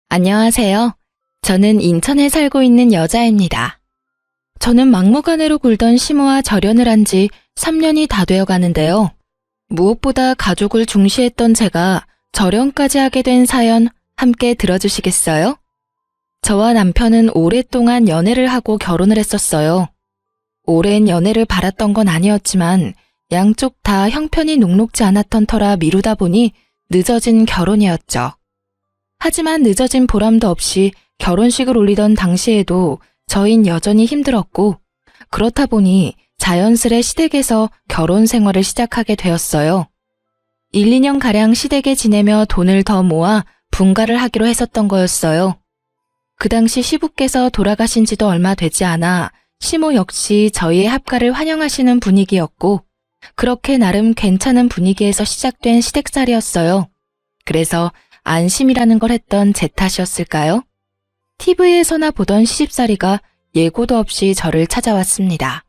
안녕하세요. 저는 인천에 살고 있는 여자입니다. 저는 막무가내로 굴던 시모와 절연을 한 지 3년이 다 되어 가는데요. 무엇보다 가족을 중시했던 제가 절연까지 하게 된 사연 함께 들어주시겠어요? 저와 남편은 오랫동안 연애를 하고 결혼을 했었어요. 오랜 연애를 바랐던 건 아니었지만 양쪽 다 형편이 녹록지 않았던 터라 미루다 보니 늦어진 결혼이었죠. 하지만 늦어진 보람도 없이 결혼식을 올리던 당시에도 저흰 여전히 힘들었고, 그렇다 보니 자연스레 시댁에서 결혼 생활을 시작하게 되었어요. 1, 2년가량 시댁에 지내며 돈을 더 모아 분가를 하기로 했었던 거였어요. 그 당시 시부께서 돌아가신 지도 얼마 되지 않아 시모 역시 저희의 합가를 환영하시는 분위기였고, 그렇게 나름 괜찮은 분위기에서 시작된 시댁살이었어요. 그래서 안심이라는 걸 했던 제 탓이었을까요? TV에서나 보던 시집살이가 예고도 없이 저를 찾아왔습니다.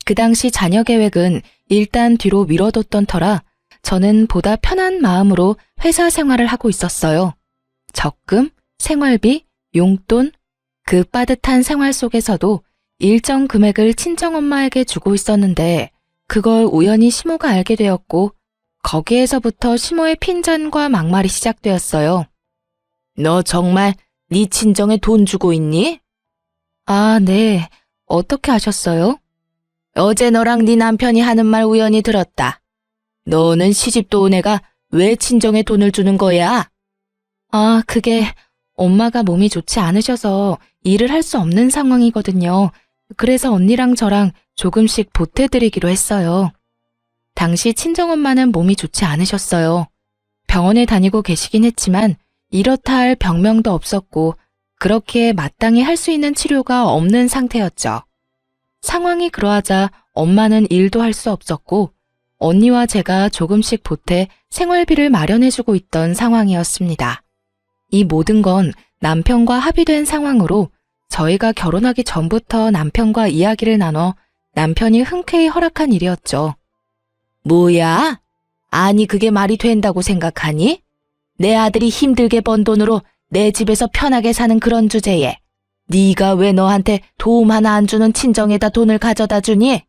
그 당시 자녀 계획은 일단 뒤로 미뤄뒀던 터라 저는 보다 편한 마음으로 회사 생활을 하고 있었어요. 적금, 생활비, 용돈, 그 빠듯한 생활 속에서도 일정 금액을 친정엄마에게 주고 있었는데 그걸 우연히 시모가 알게 되었고 거기에서부터 시모의 핀잔과 막말이 시작되었어요. 너 정말 네 친정에 돈 주고 있니? 아, 네. 어떻게 아셨어요? 어제 너랑 네 남편이 하는 말 우연히 들었다. 너는 시집도 온 애가 왜 친정에 돈을 주는 거야? 아, 그게 엄마가 몸이 좋지 않으셔서 일을 할 수 없는 상황이거든요. 그래서 언니랑 저랑 조금씩 보태드리기로 했어요. 당시 친정엄마는 몸이 좋지 않으셨어요. 병원에 다니고 계시긴 했지만 이렇다 할 병명도 없었고 그렇게 마땅히 할 수 있는 치료가 없는 상태였죠. 상황이 그러하자 엄마는 일도 할 수 없었고 언니와 제가 조금씩 보태 생활비를 마련해주고 있던 상황이었습니다. 이 모든 건 남편과 합의된 상황으로 저희가 결혼하기 전부터 남편과 이야기를 나눠 남편이 흔쾌히 허락한 일이었죠. 뭐야? 아니 그게 말이 된다고 생각하니? 내 아들이 힘들게 번 돈으로 내 집에서 편하게 사는 그런 주제에 네가 왜 너한테 도움 하나 안 주는 친정에다 돈을 가져다 주니?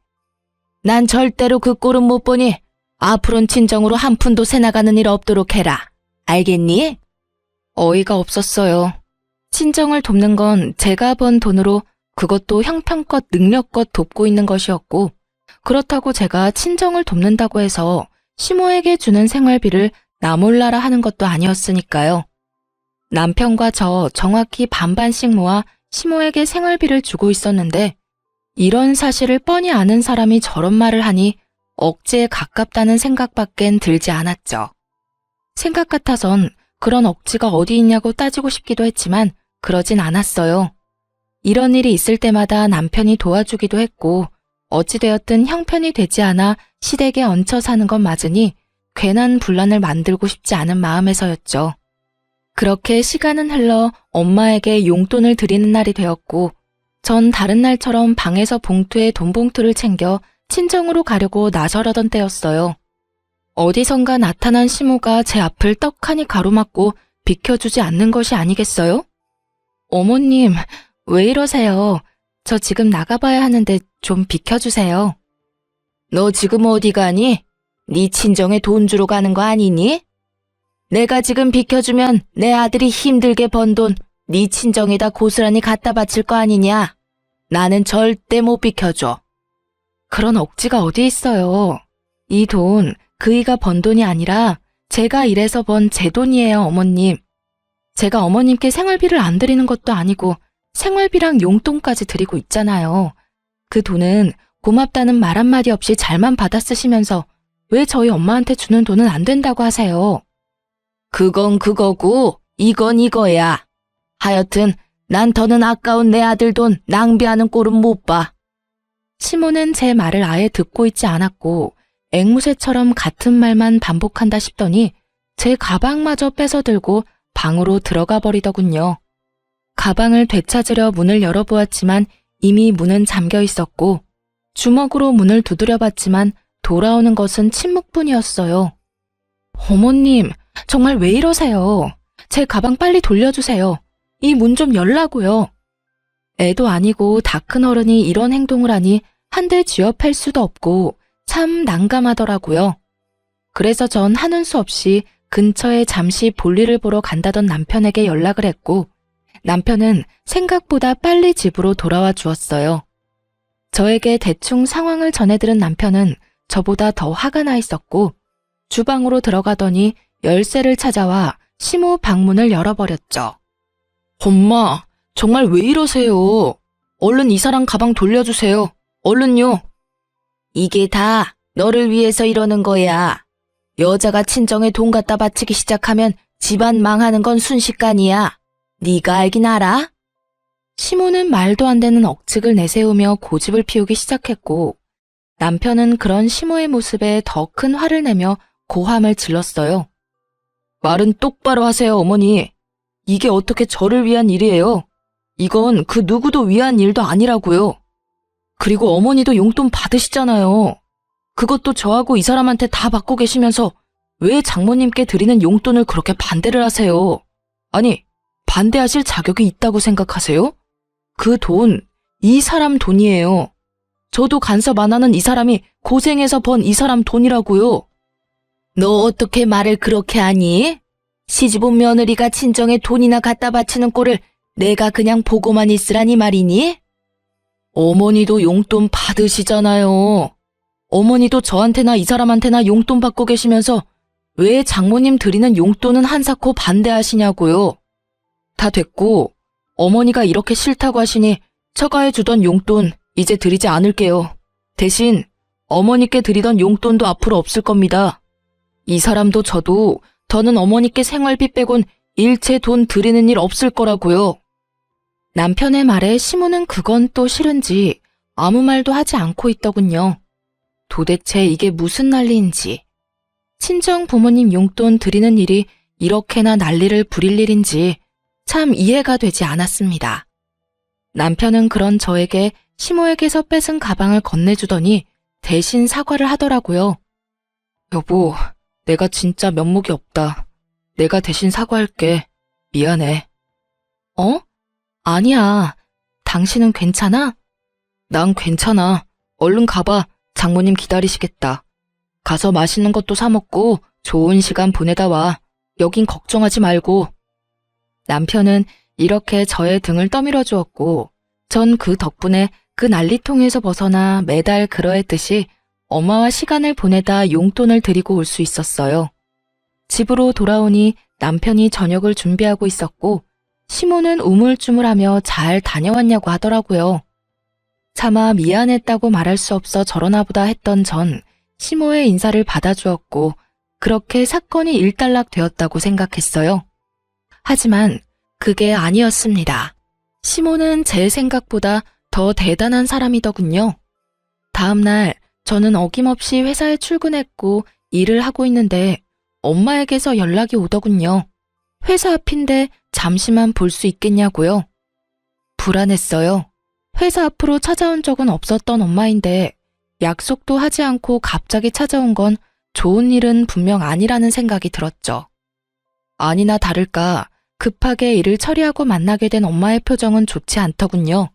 난 절대로 그 꼴은 못 보니 앞으로는 친정으로 한 푼도 새나가는 일 없도록 해라. 알겠니? 어이가 없었어요. 친정을 돕는 건 제가 번 돈으로 그것도 형편껏 능력껏 돕고 있는 것이었고 그렇다고 제가 친정을 돕는다고 해서 시모에게 주는 생활비를 나 몰라라 하는 것도 아니었으니까요. 남편과 저 정확히 반반씩 모아 시모에게 생활비를 주고 있었는데 이런 사실을 뻔히 아는 사람이 저런 말을 하니 억지에 가깝다는 생각밖엔 들지 않았죠. 생각 같아선 그런 억지가 어디 있냐고 따지고 싶기도 했지만 그러진 않았어요. 이런 일이 있을 때마다 남편이 도와주기도 했고 어찌되었든 형편이 되지 않아 시댁에 얹혀 사는 건 맞으니 괜한 분란을 만들고 싶지 않은 마음에서였죠. 그렇게 시간은 흘러 엄마에게 용돈을 드리는 날이 되었고 전 다른 날처럼 방에서 봉투에 돈 봉투를 챙겨 친정으로 가려고 나서려던 때였어요. 어디선가 나타난 시모가 제 앞을 떡하니 가로막고 비켜주지 않는 것이 아니겠어요? 어머님, 왜 이러세요? 저 지금 나가봐야 하는데 좀 비켜주세요. 너 지금 어디 가니? 네 친정에 돈 주러 가는 거 아니니? 내가 지금 비켜주면 내 아들이 힘들게 번 돈 네 친정에다 고스란히 갖다 바칠 거 아니냐? 나는 절대 못 비켜줘. 그런 억지가 어디 있어요. 이 돈 그이가 번 돈이 아니라 제가 일해서 번 제 돈이에요, 어머님. 제가 어머님께 생활비를 안 드리는 것도 아니고 생활비랑 용돈까지 드리고 있잖아요. 그 돈은 고맙다는 말 한마디 없이 잘만 받아 쓰시면서 왜 저희 엄마한테 주는 돈은 안 된다고 하세요? 그건 그거고 이건 이거야. 하여튼 난 더는 아까운 내 아들 돈 낭비하는 꼴은 못 봐. 시모는 제 말을 아예 듣고 있지 않았고 앵무새처럼 같은 말만 반복한다 싶더니 제 가방마저 뺏어 들고 방으로 들어가 버리더군요. 가방을 되찾으려 문을 열어보았지만 이미 문은 잠겨 있었고 주먹으로 문을 두드려 봤지만 돌아오는 것은 침묵뿐이었어요. 어머님, 정말 왜 이러세요? 제 가방 빨리 돌려주세요. 이 문 좀 열라고요. 애도 아니고 다 큰 어른이 이런 행동을 하니 한들 쥐어팰 수도 없고 참 난감하더라고요. 그래서 전 하는 수 없이 근처에 잠시 볼일을 보러 간다던 남편에게 연락을 했고 남편은 생각보다 빨리 집으로 돌아와 주었어요. 저에게 대충 상황을 전해들은 남편은 저보다 더 화가 나 있었고 주방으로 들어가더니 열쇠를 찾아와 시모 방문을 열어버렸죠. 엄마, 정말 왜 이러세요? 얼른 이 사람 가방 돌려주세요. 얼른요. 이게 다 너를 위해서 이러는 거야. 여자가 친정에 돈 갖다 바치기 시작하면 집안 망하는 건 순식간이야. 네가 알긴 알아? 시모는 말도 안 되는 억측을 내세우며 고집을 피우기 시작했고 남편은 그런 시모의 모습에 더 큰 화를 내며 고함을 질렀어요. 말은 똑바로 하세요, 어머니. 이게 어떻게 저를 위한 일이에요? 이건 그 누구도 위한 일도 아니라고요. 그리고 어머니도 용돈 받으시잖아요. 그것도 저하고 이 사람한테 다 받고 계시면서 왜 장모님께 드리는 용돈을 그렇게 반대를 하세요? 아니, 반대하실 자격이 있다고 생각하세요? 그 돈, 이 사람 돈이에요. 저도 간섭 안 하는 이 사람이 고생해서 번 이 사람 돈이라고요. 너 어떻게 말을 그렇게 하니? 시집온 며느리가 친정에 돈이나 갖다 바치는 꼴을 내가 그냥 보고만 있으라니 말이니? 어머니도 용돈 받으시잖아요. 어머니도 저한테나 이 사람한테나 용돈 받고 계시면서 왜 장모님 드리는 용돈은 한사코 반대하시냐고요. 다 됐고 어머니가 이렇게 싫다고 하시니 처가해 주던 용돈 이제 드리지 않을게요. 대신 어머니께 드리던 용돈도 앞으로 없을 겁니다. 이 사람도 저도 더는 어머니께 생활비 빼곤 일체 돈 드리는 일 없을 거라고요. 남편의 말에 시모는 그건 또 싫은지 아무 말도 하지 않고 있더군요. 도대체 이게 무슨 난리인지, 친정 부모님 용돈 드리는 일이 이렇게나 난리를 부릴 일인지 참 이해가 되지 않았습니다. 남편은 그런 저에게 시모에게서 뺏은 가방을 건네주더니 대신 사과를 하더라고요. 여보, 내가 진짜 면목이 없다. 내가 대신 사과할게. 미안해. 어? 아니야. 당신은 괜찮아? 난 괜찮아. 얼른 가봐. 장모님 기다리시겠다. 가서 맛있는 것도 사 먹고 좋은 시간 보내다 와. 여긴 걱정하지 말고. 남편은 이렇게 저의 등을 떠밀어 주었고 전 그 덕분에 그 난리통에서 벗어나 매달 그러했듯이 엄마와 시간을 보내다 용돈을 드리고 올 수 있었어요. 집으로 돌아오니 남편이 저녁을 준비하고 있었고 시모는 우물쭈물하며 잘 다녀왔냐고 하더라고요. 차마 미안했다고 말할 수 없어 저러나 보다 했던 전 시모의 인사를 받아주었고 그렇게 사건이 일단락 되었다고 생각했어요. 하지만 그게 아니었습니다. 시모는 제 생각보다 더 대단한 사람이더군요. 다음 날 저는 어김없이 회사에 출근했고 일을 하고 있는데 엄마에게서 연락이 오더군요. 회사 앞인데 잠시만 볼 수 있겠냐고요. 불안했어요. 회사 앞으로 찾아온 적은 없었던 엄마인데 약속도 하지 않고 갑자기 찾아온 건 좋은 일은 분명 아니라는 생각이 들었죠. 아니나 다를까 급하게 일을 처리하고 만나게 된 엄마의 표정은 좋지 않더군요.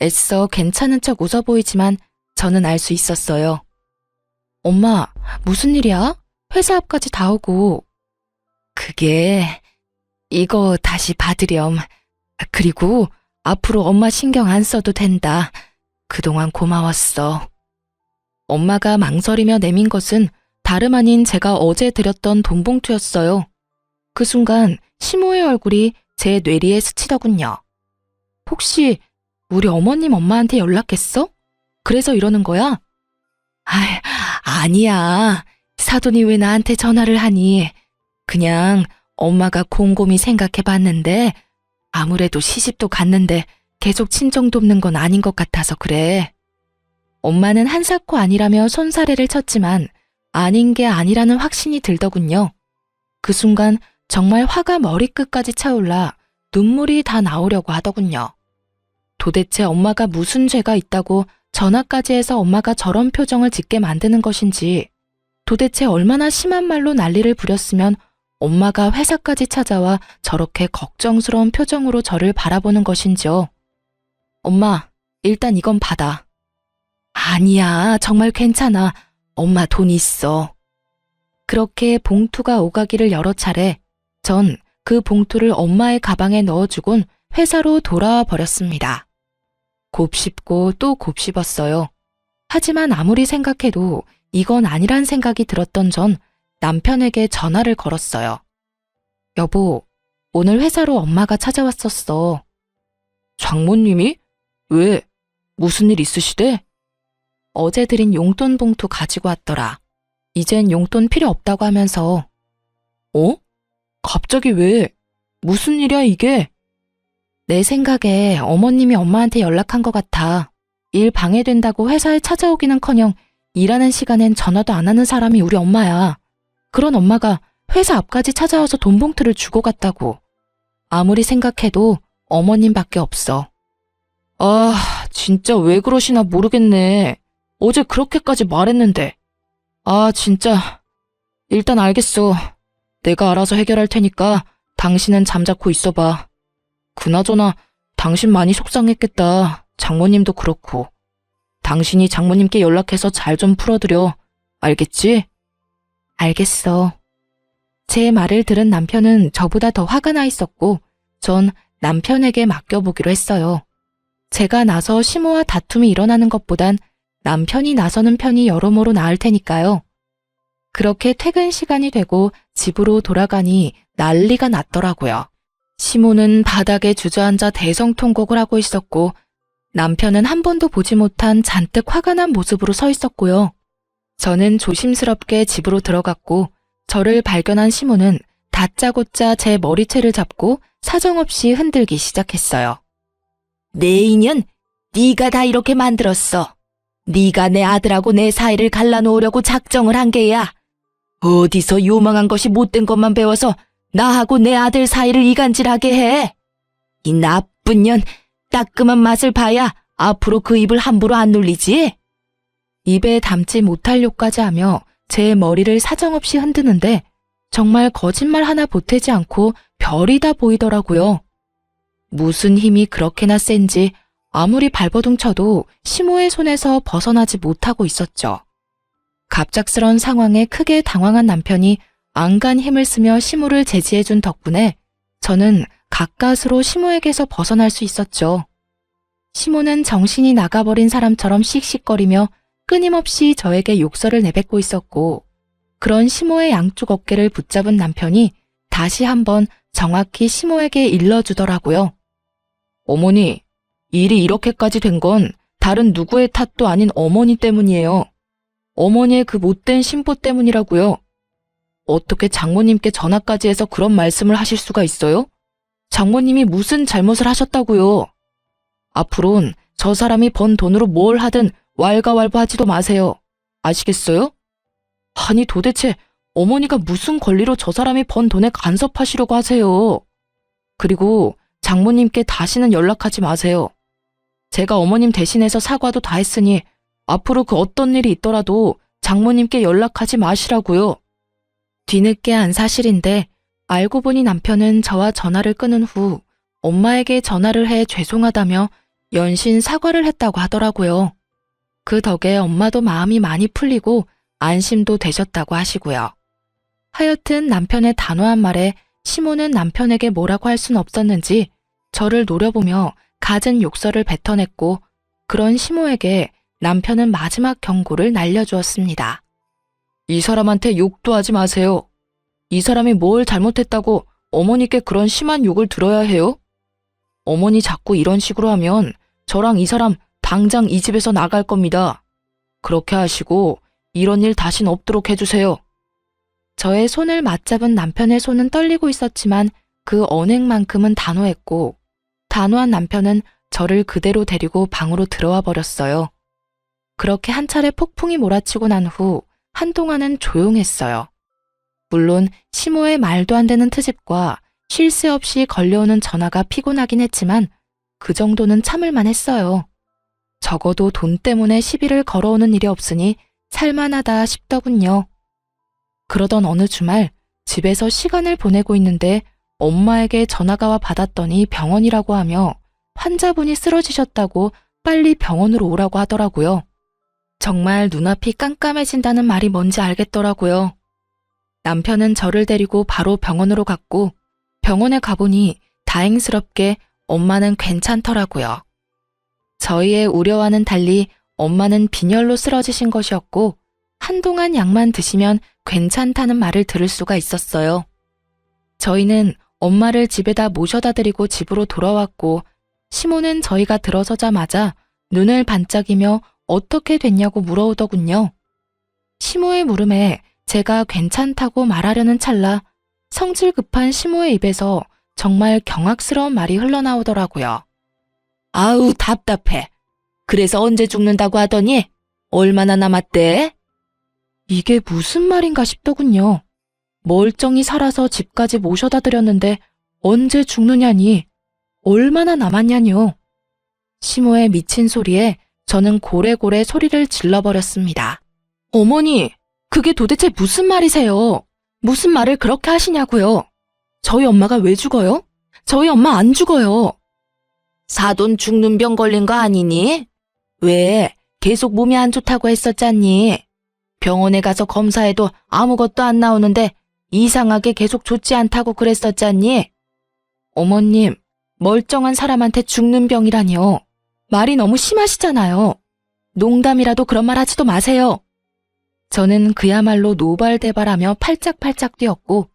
애써 괜찮은 척 웃어 보이지만 저는 알 수 있었어요. 엄마, 무슨 일이야? 회사 앞까지 다 오고. 그게 이거 다시 받으렴. 그리고 앞으로 엄마 신경 안 써도 된다. 그동안 고마웠어. 엄마가 망설이며 내민 것은 다름 아닌 제가 어제 드렸던 돈봉투였어요. 그 순간 시모의 얼굴이 제 뇌리에 스치더군요. 혹시 우리 어머님 엄마한테 연락했어? 그래서 이러는 거야? 아니야. 사돈이 왜 나한테 전화를 하니? 그냥 엄마가 곰곰이 생각해봤는데 아무래도 시집도 갔는데 계속 친정 돕는 건 아닌 것 같아서 그래. 엄마는 한사코 아니라며 손사래를 쳤지만 아닌 게 아니라는 확신이 들더군요. 그 순간 정말 화가 머리끝까지 차올라 눈물이 다 나오려고 하더군요. 도대체 엄마가 무슨 죄가 있다고 전화까지 해서 엄마가 저런 표정을 짓게 만드는 것인지, 도대체 얼마나 심한 말로 난리를 부렸으면 엄마가 회사까지 찾아와 저렇게 걱정스러운 표정으로 저를 바라보는 것인지요. 엄마, 일단 이건 받아. 아니야, 정말 괜찮아. 엄마 돈 있어. 그렇게 봉투가 오가기를 여러 차례 전 그 봉투를 엄마의 가방에 넣어주곤 회사로 돌아와 버렸습니다. 곱씹고 또 곱씹었어요. 하지만 아무리 생각해도 이건 아니란 생각이 들었던 전 남편에게 전화를 걸었어요. 여보, 오늘 회사로 엄마가 찾아왔었어. 장모님이? 왜? 무슨 일 있으시대? 어제 드린 용돈 봉투 가지고 왔더라. 이젠 용돈 필요 없다고 하면서. 어? 갑자기 왜? 무슨 일이야 이게? 내 생각에 어머님이 엄마한테 연락한 것 같아. 일 방해된다고 회사에 찾아오기는커녕 일하는 시간엔 전화도 안 하는 사람이 우리 엄마야. 그런 엄마가 회사 앞까지 찾아와서 돈 봉투를 주고 갔다고. 아무리 생각해도 어머님밖에 없어. 아, 진짜 왜 그러시나 모르겠네. 어제 그렇게까지 말했는데. 아, 진짜. 일단 알겠어. 내가 알아서 해결할 테니까 당신은 잠자코 있어봐. 그나저나 당신 많이 속상했겠다. 장모님도 그렇고. 당신이 장모님께 연락해서 잘 좀 풀어드려. 알겠지? 알겠어. 제 말을 들은 남편은 저보다 더 화가 나 있었고 전 남편에게 맡겨보기로 했어요. 제가 나서 시모와 다툼이 일어나는 것보단 남편이 나서는 편이 여러모로 나을 테니까요. 그렇게 퇴근 시간이 되고 집으로 돌아가니 난리가 났더라고요. 시모는 바닥에 주저앉아 대성통곡을 하고 있었고 남편은 한 번도 보지 못한 잔뜩 화가 난 모습으로 서 있었고요. 저는 조심스럽게 집으로 들어갔고 저를 발견한 시모는 다짜고짜 제 머리채를 잡고 사정없이 흔들기 시작했어요. 내 인연, 네가 다 이렇게 만들었어. 네가 내 아들하고 내 사이를 갈라놓으려고 작정을 한 게야. 어디서 요망한 것이 못된 것만 배워서 나하고 내 아들 사이를 이간질하게 해. 이 나쁜 년, 따끔한 맛을 봐야 앞으로 그 입을 함부로 안 놀리지? 입에 담지 못할 욕까지 하며 제 머리를 사정없이 흔드는데 정말 거짓말 하나 보태지 않고 별이 다 보이더라고요. 무슨 힘이 그렇게나 센지 아무리 발버둥 쳐도 시모의 손에서 벗어나지 못하고 있었죠. 갑작스런 상황에 크게 당황한 남편이 안간 힘을 쓰며 시모를 제지해준 덕분에 저는 가까스로 시모에게서 벗어날 수 있었죠. 시모는 정신이 나가버린 사람처럼 씩씩거리며 끊임없이 저에게 욕설을 내뱉고 있었고 그런 시모의 양쪽 어깨를 붙잡은 남편이 다시 한번 정확히 시모에게 일러주더라고요. 어머니, 일이 이렇게까지 된 건 다른 누구의 탓도 아닌 어머니 때문이에요. 어머니의 그 못된 심보 때문이라고요. 어떻게 장모님께 전화까지 해서 그런 말씀을 하실 수가 있어요? 장모님이 무슨 잘못을 하셨다고요? 앞으론 저 사람이 번 돈으로 뭘 하든 왈가왈부하지도 마세요. 아시겠어요? 아니 도대체 어머니가 무슨 권리로 저 사람이 번 돈에 간섭하시려고 하세요? 그리고 장모님께 다시는 연락하지 마세요. 제가 어머님 대신해서 사과도 다 했으니 앞으로 그 어떤 일이 있더라도 장모님께 연락하지 마시라고요. 뒤늦게 안 사실인데 알고 보니 남편은 저와 전화를 끊은 후 엄마에게 전화를 해 죄송하다며 연신 사과를 했다고 하더라고요. 그 덕에 엄마도 마음이 많이 풀리고 안심도 되셨다고 하시고요. 하여튼 남편의 단호한 말에 시모는 남편에게 뭐라고 할 순 없었는지 저를 노려보며 갖은 욕설을 뱉어냈고 그런 시모에게 남편은 마지막 경고를 날려주었습니다. 이 사람한테 욕도 하지 마세요. 이 사람이 뭘 잘못했다고 어머니께 그런 심한 욕을 들어야 해요? 어머니 자꾸 이런 식으로 하면 저랑 이 사람 당장 이 집에서 나갈 겁니다. 그렇게 하시고 이런 일 다신 없도록 해주세요. 저의 손을 맞잡은 남편의 손은 떨리고 있었지만 그 언행만큼은 단호했고 단호한 남편은 저를 그대로 데리고 방으로 들어와 버렸어요. 그렇게 한 차례 폭풍이 몰아치고 난 후 한동안은 조용했어요. 물론 시모의 말도 안 되는 트집과 쉴 새 없이 걸려오는 전화가 피곤하긴 했지만 그 정도는 참을만 했어요. 적어도 돈 때문에 시비를 걸어오는 일이 없으니 살만하다 싶더군요. 그러던 어느 주말 집에서 시간을 보내고 있는데 엄마에게 전화가 와 받았더니 병원이라고 하며 환자분이 쓰러지셨다고 빨리 병원으로 오라고 하더라고요. 정말 눈앞이 깜깜해진다는 말이 뭔지 알겠더라고요. 남편은 저를 데리고 바로 병원으로 갔고 병원에 가보니 다행스럽게 엄마는 괜찮더라고요. 저희의 우려와는 달리 엄마는 빈혈로 쓰러지신 것이었고 한동안 약만 드시면 괜찮다는 말을 들을 수가 있었어요. 저희는 엄마를 집에다 모셔다 드리고 집으로 돌아왔고 시모는 저희가 들어서자마자 눈을 반짝이며 어떻게 됐냐고 물어오더군요. 시모의 물음에 제가 괜찮다고 말하려는 찰나 성질 급한 시모의 입에서 정말 경악스러운 말이 흘러나오더라고요. 아우 답답해. 그래서 언제 죽는다고 하더니 얼마나 남았대? 이게 무슨 말인가 싶더군요. 멀쩡히 살아서 집까지 모셔다 드렸는데 언제 죽느냐니 얼마나 남았냐뇨. 시모의 미친 소리에 저는 고래고래 소리를 질러버렸습니다. 어머니, 그게 도대체 무슨 말이세요? 무슨 말을 그렇게 하시냐고요? 저희 엄마가 왜 죽어요? 저희 엄마 안 죽어요. 사돈 죽는 병 걸린 거 아니니? 왜? 계속 몸이 안 좋다고 했었잖니? 병원에 가서 검사해도 아무것도 안 나오는데 이상하게 계속 좋지 않다고 그랬었잖니? 어머님, 멀쩡한 사람한테 죽는 병이라뇨. 말이 너무 심하시잖아요. 농담이라도 그런 말 하지도 마세요. 저는 그야말로 노발대발하며 팔짝팔짝 뛰었고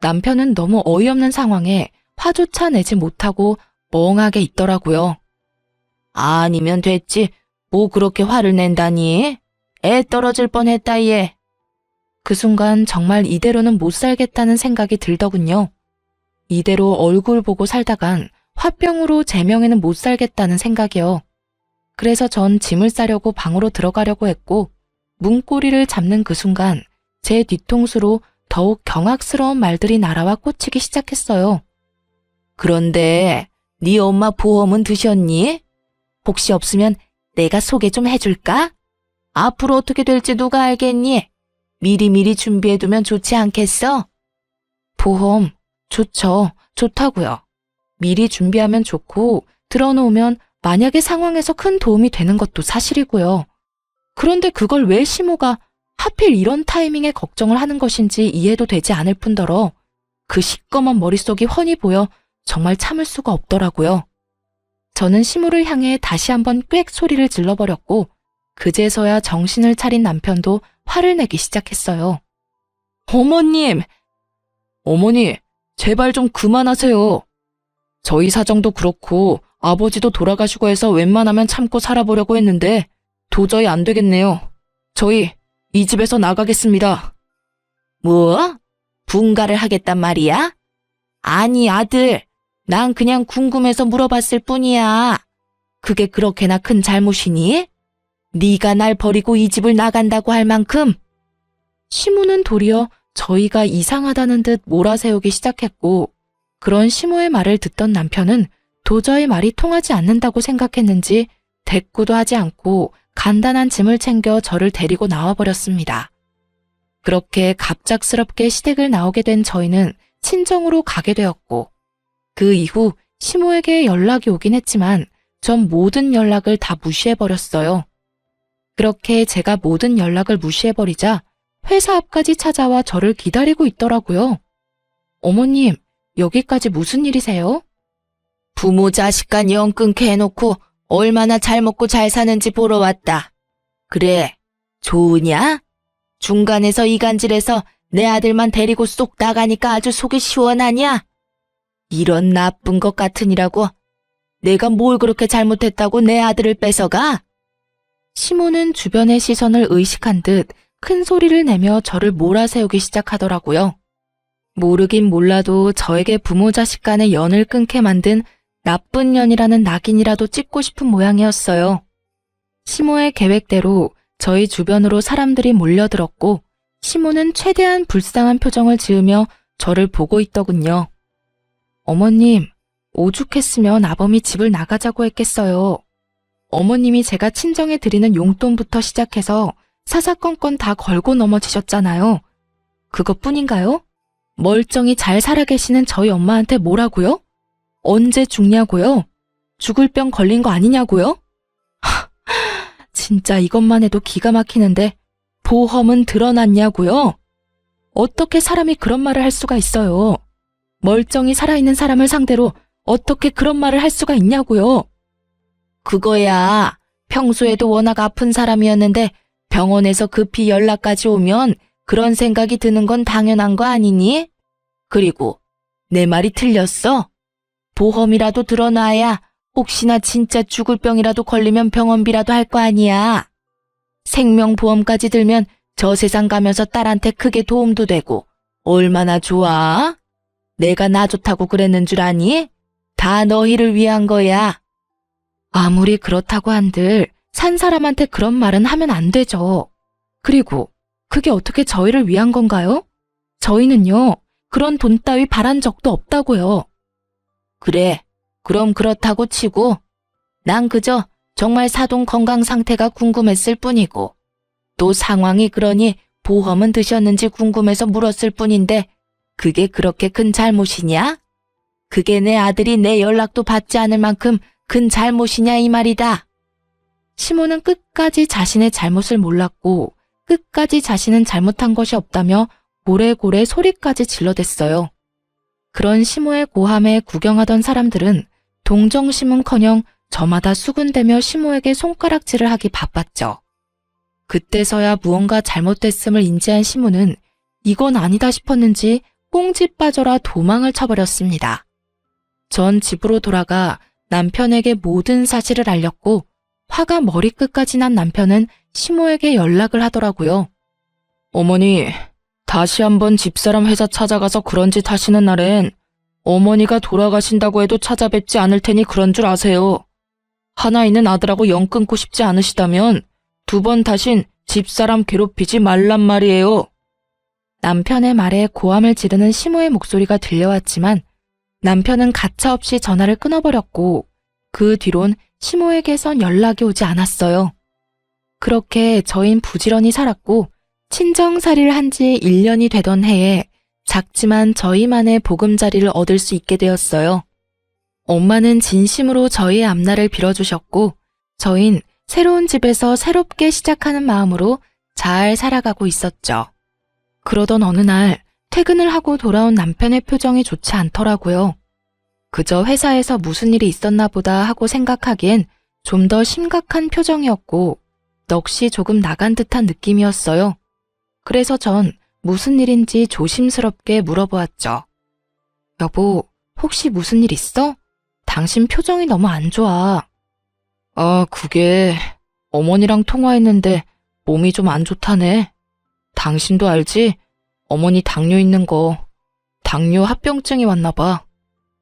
남편은 너무 어이없는 상황에 화조차 내지 못하고 멍하게 있더라고요. 아니면 됐지. 뭐 그렇게 화를 낸다니? 애 떨어질 뻔했다 얘. 그 순간 정말 이대로는 못 살겠다는 생각이 들더군요. 이대로 얼굴 보고 살다간 화병으로 제 명에는 못 살겠다는 생각이요. 그래서 전 짐을 싸려고 방으로 들어가려고 했고 문고리를 잡는 그 순간 제 뒤통수로 더욱 경악스러운 말들이 날아와 꽂히기 시작했어요. 그런데 네 엄마 보험은 드셨니? 혹시 없으면 내가 소개 좀 해줄까? 앞으로 어떻게 될지 누가 알겠니? 미리미리 준비해두면 좋지 않겠어? 보험 좋죠. 좋다고요. 미리 준비하면 좋고 들어놓으면 만약의 상황에서 큰 도움이 되는 것도 사실이고요. 그런데 그걸 왜 시모가 하필 이런 타이밍에 걱정을 하는 것인지 이해도 되지 않을 뿐더러 그 시꺼먼 머릿속이 훤히 보여 정말 참을 수가 없더라고요. 저는 시모를 향해 다시 한번 꽥 소리를 질러버렸고 그제서야 정신을 차린 남편도 화를 내기 시작했어요. 어머님! 어머니, 제발 좀 그만하세요. 저희 사정도 그렇고 아버지도 돌아가시고 해서 웬만하면 참고 살아보려고 했는데 도저히 안 되겠네요. 저희 이 집에서 나가겠습니다. 뭐? 분가를 하겠단 말이야? 아니 아들, 난 그냥 궁금해서 물어봤을 뿐이야. 그게 그렇게나 큰 잘못이니? 네가 날 버리고 이 집을 나간다고 할 만큼? 시모는 도리어 저희가 이상하다는 듯 몰아세우기 시작했고 그런 시모의 말을 듣던 남편은 도저히 말이 통하지 않는다고 생각했는지 대꾸도 하지 않고 간단한 짐을 챙겨 저를 데리고 나와버렸습니다. 그렇게 갑작스럽게 시댁을 나오게 된 저희는 친정으로 가게 되었고 그 이후 시모에게 연락이 오긴 했지만 전 모든 연락을 다 무시해버렸어요. 그렇게 제가 모든 연락을 무시해버리자 회사 앞까지 찾아와 저를 기다리고 있더라고요. 어머님, 여기까지 무슨 일이세요? 부모 자식 간 영 끊게 해놓고 얼마나 잘 먹고 잘 사는지 보러 왔다. 그래, 좋으냐? 중간에서 이간질해서 내 아들만 데리고 쏙 나가니까 아주 속이 시원하냐? 이런 나쁜 것 같으니라고. 내가 뭘 그렇게 잘못했다고 내 아들을 뺏어가? 시모는 주변의 시선을 의식한 듯 큰 소리를 내며 저를 몰아세우기 시작하더라고요. 모르긴 몰라도 저에게 부모 자식 간의 연을 끊게 만든 나쁜 년이라는 낙인이라도 찍고 싶은 모양이었어요. 시모의 계획대로 저희 주변으로 사람들이 몰려들었고 시모는 최대한 불쌍한 표정을 지으며 저를 보고 있더군요. 어머님, 오죽했으면 아범이 집을 나가자고 했겠어요. 어머님이 제가 친정에 드리는 용돈부터 시작해서 사사건건 다 걸고 넘어지셨잖아요. 그것뿐인가요? 멀쩡히 잘 살아 계시는 저희 엄마한테 뭐라고요? 언제 죽냐고요? 죽을 병 걸린 거 아니냐고요? 진짜 이것만 해도 기가 막히는데 보험은 드러났냐고요? 어떻게 사람이 그런 말을 할 수가 있어요? 멀쩡히 살아있는 사람을 상대로 어떻게 그런 말을 할 수가 있냐고요? 그거야, 평소에도 워낙 아픈 사람이었는데 병원에서 급히 연락까지 오면 그런 생각이 드는 건 당연한 거 아니니? 그리고 내 말이 틀렸어? 보험이라도 드러나야 혹시나 진짜 죽을 병이라도 걸리면 병원비라도 할 거 아니야. 생명보험까지 들면 저 세상 가면서 딸한테 크게 도움도 되고 얼마나 좋아? 내가 나 좋다고 그랬는 줄 아니? 다 너희를 위한 거야. 아무리 그렇다고 한들 산 사람한테 그런 말은 하면 안 되죠. 그리고 그게 어떻게 저희를 위한 건가요? 저희는요, 그런 돈 따위 바란 적도 없다고요. 그래, 그럼 그렇다고 치고 난 그저 정말 사돈 건강 상태가 궁금했을 뿐이고 또 상황이 그러니 보험은 드셨는지 궁금해서 물었을 뿐인데 그게 그렇게 큰 잘못이냐? 그게 내 아들이 내 연락도 받지 않을 만큼 큰 잘못이냐 이 말이다. 시모는 끝까지 자신의 잘못을 몰랐고 끝까지 자신은 잘못한 것이 없다며 고래고래 소리까지 질러댔어요. 그런 시모의 고함에 구경하던 사람들은 동정심은커녕 저마다 수군대며 시모에게 손가락질을 하기 바빴죠. 그때서야 무언가 잘못됐음을 인지한 시모는 이건 아니다 싶었는지 꽁지 빠져라 도망을 쳐버렸습니다. 전 집으로 돌아가 남편에게 모든 사실을 알렸고 화가 머리끝까지 난 남편은 시모에게 연락을 하더라고요. 어머니, 다시 한번 집사람 회사 찾아가서 그런 짓 하시는 날엔 어머니가 돌아가신다고 해도 찾아뵙지 않을 테니 그런 줄 아세요. 하나 있는 아들하고 영 끊고 싶지 않으시다면 두 번 다신 집사람 괴롭히지 말란 말이에요. 남편의 말에 고함을 지르는 시모의 목소리가 들려왔지만 남편은 가차없이 전화를 끊어버렸고 그 뒤론 시모에게선 연락이 오지 않았어요. 그렇게 저흰 부지런히 살았고 친정살이를 한 지 1년이 되던 해에 작지만 저희만의 보금자리를 얻을 수 있게 되었어요. 엄마는 진심으로 저희의 앞날을 빌어주셨고 저흰 새로운 집에서 새롭게 시작하는 마음으로 잘 살아가고 있었죠. 그러던 어느 날 퇴근을 하고 돌아온 남편의 표정이 좋지 않더라고요. 그저 회사에서 무슨 일이 있었나 보다 하고 생각하기엔 좀 더 심각한 표정이었고 넋이 조금 나간 듯한 느낌이었어요. 그래서 전 무슨 일인지 조심스럽게 물어보았죠. 여보, 혹시 무슨 일 있어? 당신 표정이 너무 안 좋아. 아, 그게 어머니랑 통화했는데 몸이 좀 안 좋다네. 당신도 알지? 어머니 당뇨 있는 거. 당뇨 합병증이 왔나 봐.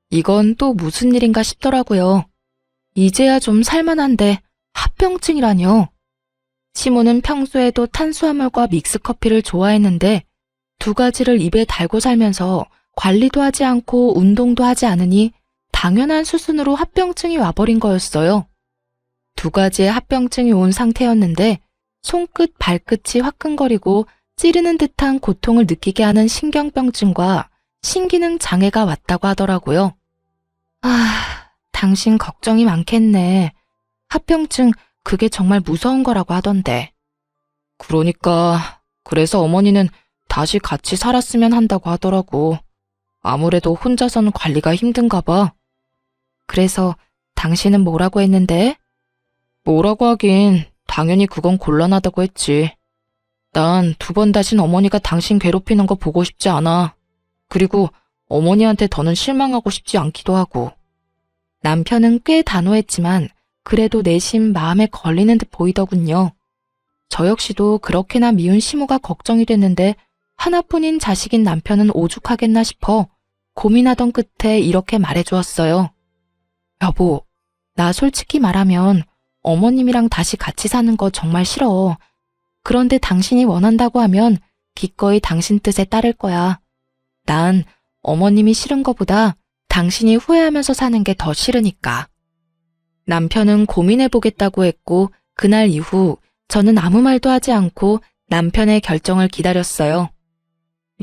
이건 또 무슨 일인가 싶더라고요. 이제야 좀 살만한데 합병증이라뇨. 시모는 평소에도 탄수화물과 믹스커피를 좋아했는데 두 가지를 입에 달고 살면서 관리도 하지 않고 운동도 하지 않으니 당연한 수순으로 합병증이 와버린 거였어요. 두 가지의 합병증이 온 상태였는데 손끝, 발끝이 화끈거리고 찌르는 듯한 고통을 느끼게 하는 신경병증과 신기능 장애가 왔다고 하더라고요. 당신 걱정이 많겠네. 합병증 그게 정말 무서운 거라고 하던데. 그러니까 그래서 어머니는 다시 같이 살았으면 한다고 하더라고. 아무래도 혼자서는 관리가 힘든가 봐. 그래서 당신은 뭐라고 했는데? 뭐라고 하긴 당연히 그건 곤란하다고 했지. 난 두 번 다신 어머니가 당신 괴롭히는 거 보고 싶지 않아. 그리고 어머니한테 더는 실망하고 싶지 않기도 하고. 남편은 꽤 단호했지만 그래도 내심 마음에 걸리는 듯 보이더군요. 저 역시도 그렇게나 미운 시모가 걱정이 됐는데 하나뿐인 자식인 남편은 오죽하겠나 싶어 고민하던 끝에 이렇게 말해주었어요. 여보, 나 솔직히 말하면 어머님이랑 다시 같이 사는 거 정말 싫어. 그런데 당신이 원한다고 하면 기꺼이 당신 뜻에 따를 거야. 난 어머님이 싫은 거보다 당신이 후회하면서 사는 게 더 싫으니까. 남편은 고민해보겠다고 했고 그날 이후 저는 아무 말도 하지 않고 남편의 결정을 기다렸어요.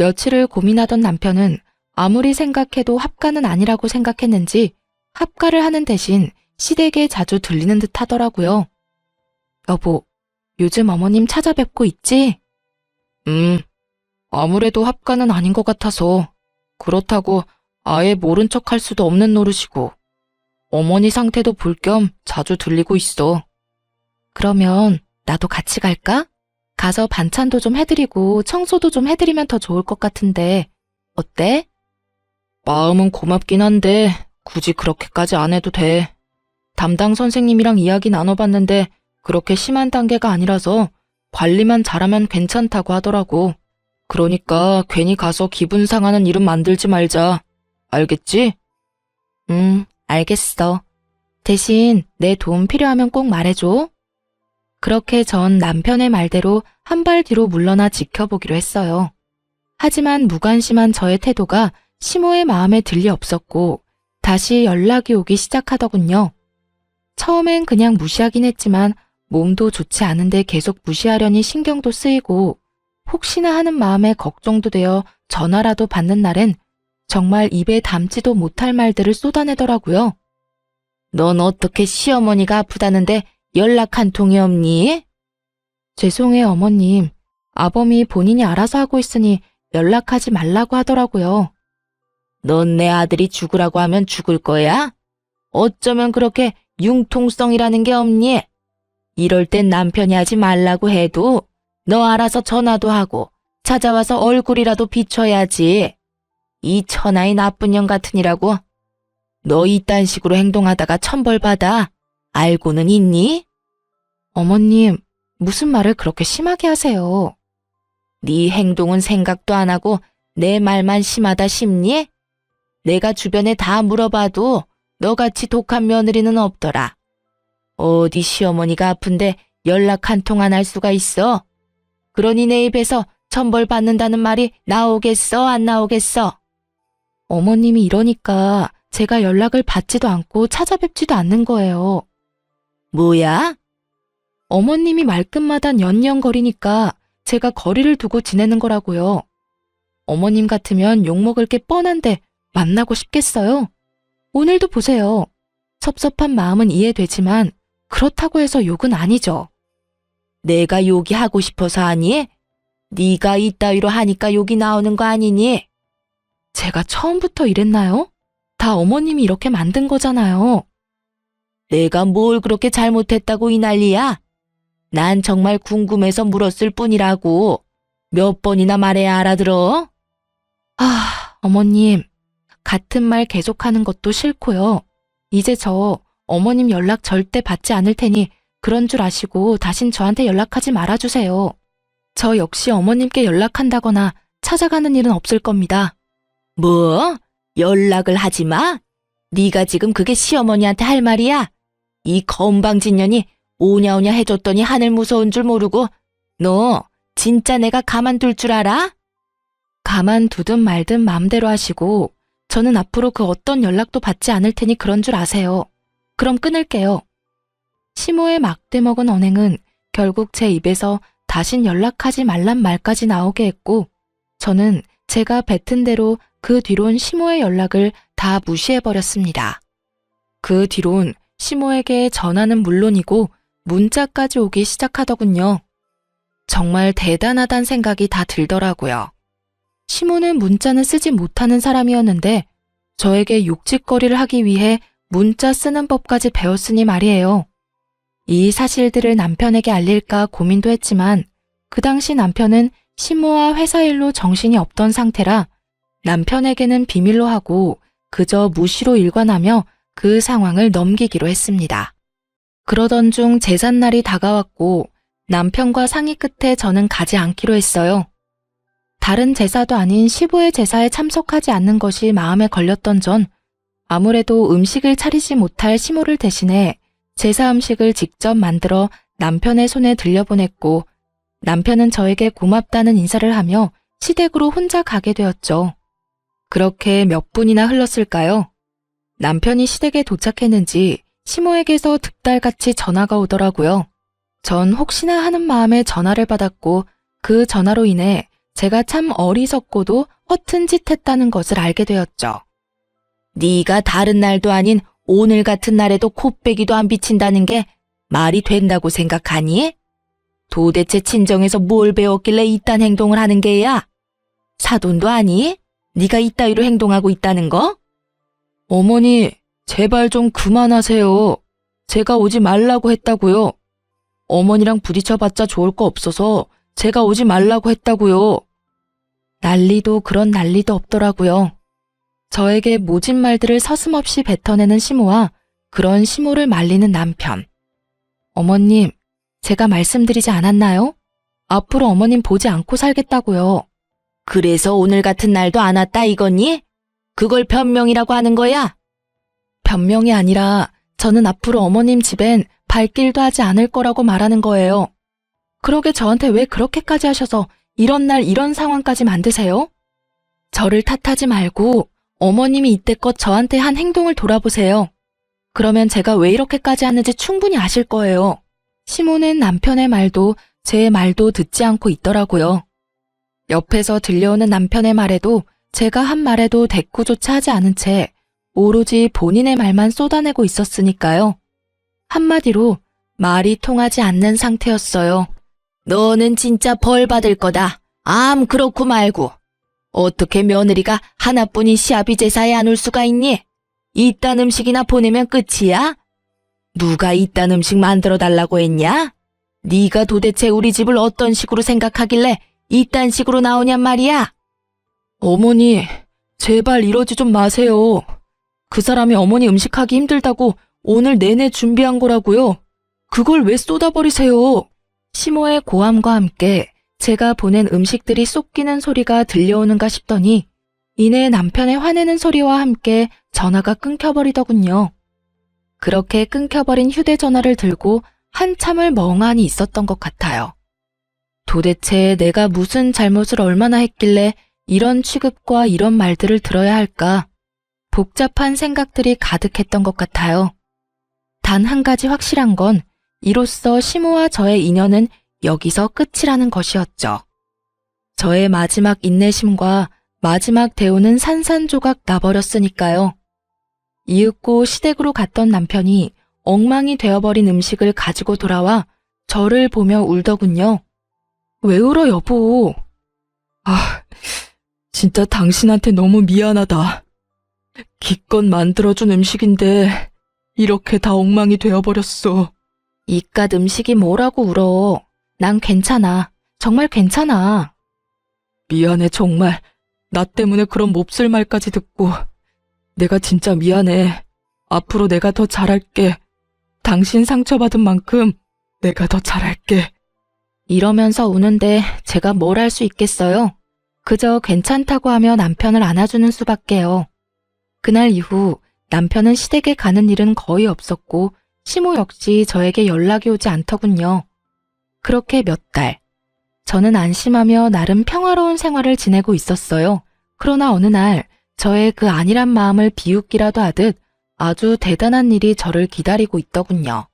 며칠을 고민하던 남편은 아무리 생각해도 합가는 아니라고 생각했는지 합가를 하는 대신 시댁에 자주 들리는 듯 하더라고요. 여보, 요즘 어머님 찾아뵙고 있지? 아무래도 합가는 아닌 것 같아서. 그렇다고 아예 모른 척 할 수도 없는 노릇이고. 어머니 상태도 볼 겸 자주 들리고 있어. 그러면 나도 같이 갈까? 가서 반찬도 좀 해드리고 청소도 좀 해드리면 더 좋을 것 같은데 어때? 마음은 고맙긴 한데 굳이 그렇게까지 안 해도 돼. 담당 선생님이랑 이야기 나눠봤는데 그렇게 심한 단계가 아니라서 관리만 잘하면 괜찮다고 하더라고. 그러니까 괜히 가서 기분 상하는 일은 만들지 말자. 알겠지? 알겠어. 대신 내 도움 필요하면 꼭 말해줘. 그렇게 전 남편의 말대로 한 발 뒤로 물러나 지켜보기로 했어요. 하지만 무관심한 저의 태도가 시모의 마음에 들리 없었고 다시 연락이 오기 시작하더군요. 처음엔 그냥 무시하긴 했지만 몸도 좋지 않은데 계속 무시하려니 신경도 쓰이고 혹시나 하는 마음에 걱정도 되어 전화라도 받는 날엔 정말 입에 담지도 못할 말들을 쏟아내더라고요. 넌 어떻게 시어머니가 아프다는데 연락 한 통이 없니? 죄송해요, 어머님. 아범이 본인이 알아서 하고 있으니 연락하지 말라고 하더라고요. 넌 내 아들이 죽으라고 하면 죽을 거야? 어쩌면 그렇게 융통성이라는 게 없니? 이럴 땐 남편이 하지 말라고 해도 너 알아서 전화도 하고 찾아와서 얼굴이라도 비춰야지. 이 천하의 나쁜 년 같으니라고. 너 이딴 식으로 행동하다가 천벌받아. 알고는 있니? 어머님, 무슨 말을 그렇게 심하게 하세요? 네 행동은 생각도 안 하고 내 말만 심하다 싶니? 내가 주변에 다 물어봐도 너같이 독한 며느리는 없더라. 어디 시어머니가 아픈데 연락 한 통 안 할 수가 있어? 그러니 내 입에서 천벌받는다는 말이 나오겠어, 안 나오겠어? 어머님이 이러니까 제가 연락을 받지도 않고 찾아뵙지도 않는 거예요. 뭐야? 어머님이 말끝마다 연연거리니까 제가 거리를 두고 지내는 거라고요. 어머님 같으면 욕먹을 게 뻔한데 만나고 싶겠어요? 오늘도 보세요. 섭섭한 마음은 이해되지만 그렇다고 해서 욕은 아니죠. 내가 욕이 하고 싶어서 하니? 네가 이따위로 하니까 욕이 나오는 거 아니니? 제가 처음부터 이랬나요? 다 어머님이 이렇게 만든 거잖아요. 내가 뭘 그렇게 잘못했다고 이 난리야? 난 정말 궁금해서 물었을 뿐이라고. 몇 번이나 말해야 알아들어? 어머님, 같은 말 계속하는 것도 싫고요. 이제 저 어머님 연락 절대 받지 않을 테니 그런 줄 아시고 다신 저한테 연락하지 말아주세요. 저 역시 어머님께 연락한다거나 찾아가는 일은 없을 겁니다. 뭐? 연락을 하지 마? 네가 지금 그게 시어머니한테 할 말이야? 이 건방진년이 오냐오냐 해줬더니 하늘 무서운 줄 모르고 너 진짜 내가 가만둘 줄 알아? 가만두든 말든 마음대로 하시고 저는 앞으로 그 어떤 연락도 받지 않을 테니 그런 줄 아세요. 그럼 끊을게요. 시모의 막대 먹은 언행은 결국 제 입에서 다신 연락하지 말란 말까지 나오게 했고 저는 제가 뱉은 대로 그 뒤론 시모의 연락을 다 무시해버렸습니다. 그 뒤론 시모에게 전화는 물론이고 문자까지 오기 시작하더군요. 정말 대단하단 생각이 다 들더라고요. 시모는 문자는 쓰지 못하는 사람이었는데 저에게 욕짓거리를 하기 위해 문자 쓰는 법까지 배웠으니 말이에요. 이 사실들을 남편에게 알릴까 고민도 했지만 그 당시 남편은 시모와 회사 일로 정신이 없던 상태라 남편에게는 비밀로 하고 그저 무시로 일관하며 그 상황을 넘기기로 했습니다. 그러던 중 제삿날이 다가왔고 남편과 상의 끝에 저는 가지 않기로 했어요. 다른 제사도 아닌 시부의 제사에 참석하지 않는 것이 마음에 걸렸던 전 아무래도 음식을 차리지 못할 시모를 대신해 제사 음식을 직접 만들어 남편의 손에 들려보냈고 남편은 저에게 고맙다는 인사를 하며 시댁으로 혼자 가게 되었죠. 그렇게 몇 분이나 흘렀을까요? 남편이 시댁에 도착했는지 시모에게서 득달같이 전화가 오더라고요. 전 혹시나 하는 마음에 전화를 받았고 그 전화로 인해 제가 참 어리석고도 허튼 짓 했다는 것을 알게 되었죠. 네가 다른 날도 아닌 오늘 같은 날에도 코빼기도 안 비친다는 게 말이 된다고 생각하니? 도대체 친정에서 뭘 배웠길래 이딴 행동을 하는 게야? 사돈도 아니? 네가 이따위로 행동하고 있다는 거? 어머니, 제발 좀 그만하세요. 제가 오지 말라고 했다고요. 어머니랑 부딪혀봤자 좋을 거 없어서 제가 오지 말라고 했다고요. 난리도 그런 난리도 없더라고요. 저에게 모진 말들을 서슴없이 뱉어내는 시모와 그런 시모를 말리는 남편. 어머님, 제가 말씀드리지 않았나요? 앞으로 어머님 보지 않고 살겠다고요. 그래서 오늘 같은 날도 안 왔다 이거니? 그걸 변명이라고 하는 거야? 변명이 아니라 저는 앞으로 어머님 집엔 발길도 하지 않을 거라고 말하는 거예요. 그러게 저한테 왜 그렇게까지 하셔서 이런 날 이런 상황까지 만드세요? 저를 탓하지 말고 어머님이 이때껏 저한테 한 행동을 돌아보세요. 그러면 제가 왜 이렇게까지 하는지 충분히 아실 거예요. 시모는 남편의 말도 제 말도 듣지 않고 있더라고요. 옆에서 들려오는 남편의 말에도 제가 한 말에도 대꾸조차 하지 않은 채 오로지 본인의 말만 쏟아내고 있었으니까요. 한마디로 말이 통하지 않는 상태였어요. 너는 진짜 벌 받을 거다. 암 그렇고 말고. 어떻게 며느리가 하나뿐인 시아비 제사에 안 올 수가 있니? 이딴 음식이나 보내면 끝이야? 누가 이딴 음식 만들어 달라고 했냐? 네가 도대체 우리 집을 어떤 식으로 생각하길래 이딴 식으로 나오냔 말이야? 어머니, 제발 이러지 좀 마세요. 그 사람이 어머니 음식하기 힘들다고 오늘 내내 준비한 거라고요. 그걸 왜 쏟아버리세요? 시모의 고함과 함께 제가 보낸 음식들이 쏟기는 소리가 들려오는가 싶더니 이내 남편의 화내는 소리와 함께 전화가 끊겨버리더군요. 그렇게 끊겨버린 휴대전화를 들고 한참을 멍하니 있었던 것 같아요. 도대체 내가 무슨 잘못을 얼마나 했길래 이런 취급과 이런 말들을 들어야 할까? 복잡한 생각들이 가득했던 것 같아요. 단 한 가지 확실한 건 이로써 시모와 저의 인연은 여기서 끝이라는 것이었죠. 저의 마지막 인내심과 마지막 대우는 산산조각 나버렸으니까요. 이윽고 시댁으로 갔던 남편이 엉망이 되어버린 음식을 가지고 돌아와 저를 보며 울더군요. 왜 울어 여보? 아, 진짜 당신한테 너무 미안하다. 기껏 만들어준 음식인데 이렇게 다 엉망이 되어버렸어. 이깟 음식이 뭐라고 울어. 난 괜찮아. 정말 괜찮아. 미안해 정말. 나 때문에 그런 몹쓸 말까지 듣고. 내가 진짜 미안해. 앞으로 내가 더 잘할게. 당신 상처받은 만큼 내가 더 잘할게. 이러면서 우는데 제가 뭘 할 수 있겠어요? 그저 괜찮다고 하며 남편을 안아주는 수밖에요. 그날 이후 남편은 시댁에 가는 일은 거의 없었고 시모 역시 저에게 연락이 오지 않더군요. 그렇게 몇 달. 저는 안심하며 나름 평화로운 생활을 지내고 있었어요. 그러나 어느 날 저의 그 안일한 마음을 비웃기라도 하듯 아주 대단한 일이 저를 기다리고 있더군요.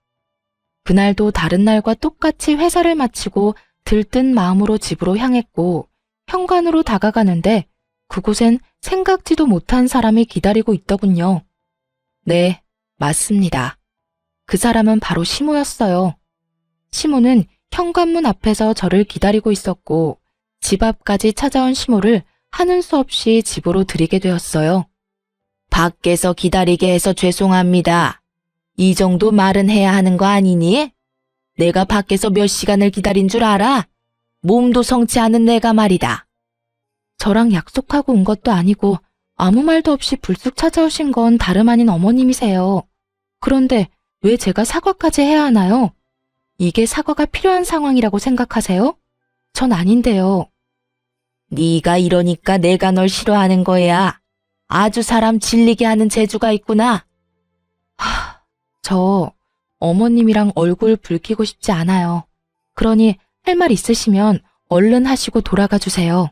그날도 다른 날과 똑같이 회사를 마치고 들뜬 마음으로 집으로 향했고 현관으로 다가가는데 그곳엔 생각지도 못한 사람이 기다리고 있더군요. 네, 맞습니다. 그 사람은 바로 시모였어요. 시모는 현관문 앞에서 저를 기다리고 있었고 집 앞까지 찾아온 시모를 하는 수 없이 집으로 들이게 되었어요. 밖에서 기다리게 해서 죄송합니다. 이 정도 말은 해야 하는 거 아니니? 내가 밖에서 몇 시간을 기다린 줄 알아? 몸도 성치 않은 내가 말이다. 저랑 약속하고 온 것도 아니고 아무 말도 없이 불쑥 찾아오신 건 다름 아닌 어머님이세요. 그런데 왜 제가 사과까지 해야 하나요? 이게 사과가 필요한 상황이라고 생각하세요? 전 아닌데요. 네가 이러니까 내가 널 싫어하는 거야. 아주 사람 질리게 하는 재주가 있구나. 저 어머님이랑 얼굴 붉히고 싶지 않아요. 그러니 할 말 있으시면 얼른 하시고 돌아가 주세요.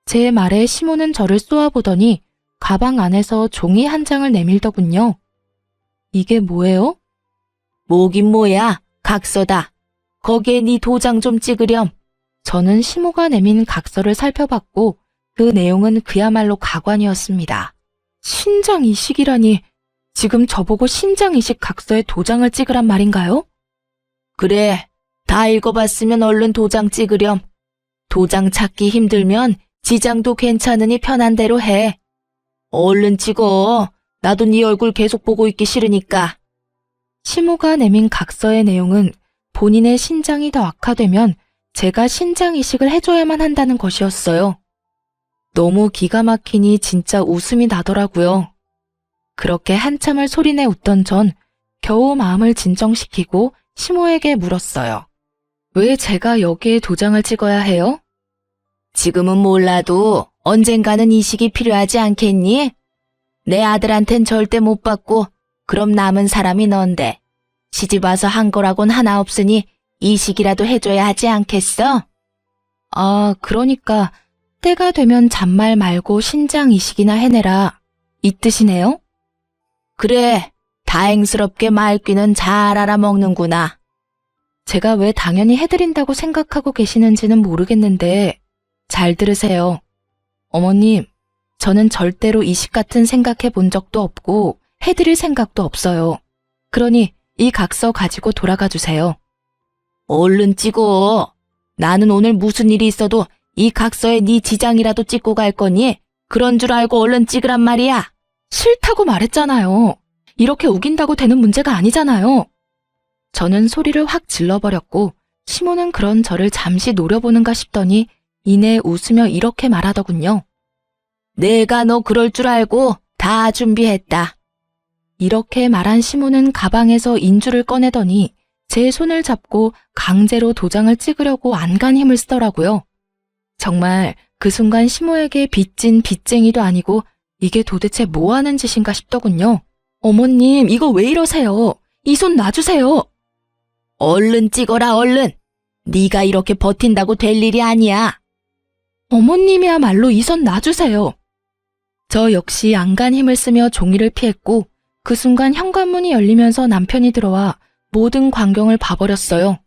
제 말에 시모는 저를 쏘아보더니 가방 안에서 종이 한 장을 내밀더군요. 이게 뭐예요? 뭐긴 뭐야. 각서다. 거기에 네 도장 좀 찍으렴. 저는 시모가 내민 각서를 살펴봤고 그 내용은 그야말로 가관이었습니다. 신장 이식이라니, 지금 저보고 신장 이식 각서에 도장을 찍으란 말인가요? 그래, 다 읽어봤으면 얼른 도장 찍으렴. 도장 찾기 힘들면 지장도 괜찮으니 편한 대로 해. 얼른 찍어. 나도 네 얼굴 계속 보고 있기 싫으니까. 시모가 내민 각서의 내용은 본인의 신장이 더 악화되면 제가 신장 이식을 해줘야만 한다는 것이었어요. 너무 기가 막히니 진짜 웃음이 나더라고요. 그렇게 한참을 소리내 웃던 전 겨우 마음을 진정시키고 시모에게 물었어요. 왜 제가 여기에 도장을 찍어야 해요? 지금은 몰라도 언젠가는 이식이 필요하지 않겠니? 내 아들한텐 절대 못 받고 그럼 남은 사람이 넌데 시집와서 한 거라곤 하나 없으니 이식이라도 해줘야 하지 않겠어? 아, 그러니까 때가 되면 잔말 말고 신장 이식이나 해내라, 이 뜻이네요? 그래, 다행스럽게 말귀는 잘 알아먹는구나. 제가 왜 당연히 해드린다고 생각하고 계시는지는 모르겠는데 잘 들으세요. 어머님, 저는 절대로 이식 같은 생각해 본 적도 없고 해드릴 생각도 없어요. 그러니 이 각서 가지고 돌아가 주세요. 얼른 찍어. 나는 오늘 무슨 일이 있어도 이 각서에 네 지장이라도 찍고 갈 거니 그런 줄 알고 얼른 찍으란 말이야. 싫다고 말했잖아요. 이렇게 우긴다고 되는 문제가 아니잖아요. 저는 소리를 확 질러버렸고 시모는 그런 저를 잠시 노려보는가 싶더니 이내 웃으며 이렇게 말하더군요. 내가 너 그럴 줄 알고 다 준비했다. 이렇게 말한 시모는 가방에서 인주를 꺼내더니 제 손을 잡고 강제로 도장을 찍으려고 안간 힘을 쓰더라고요. 정말 그 순간 시모에게 빚진 빚쟁이도 아니고 이게 도대체 뭐 하는 짓인가 싶더군요. 어머님, 이거 왜 이러세요? 이 손 놔주세요. 얼른 찍어라, 얼른. 네가 이렇게 버틴다고 될 일이 아니야. 어머님이야말로 이 손 놔주세요. 저 역시 안간 힘을 쓰며 종이를 피했고 그 순간 현관문이 열리면서 남편이 들어와 모든 광경을 봐버렸어요.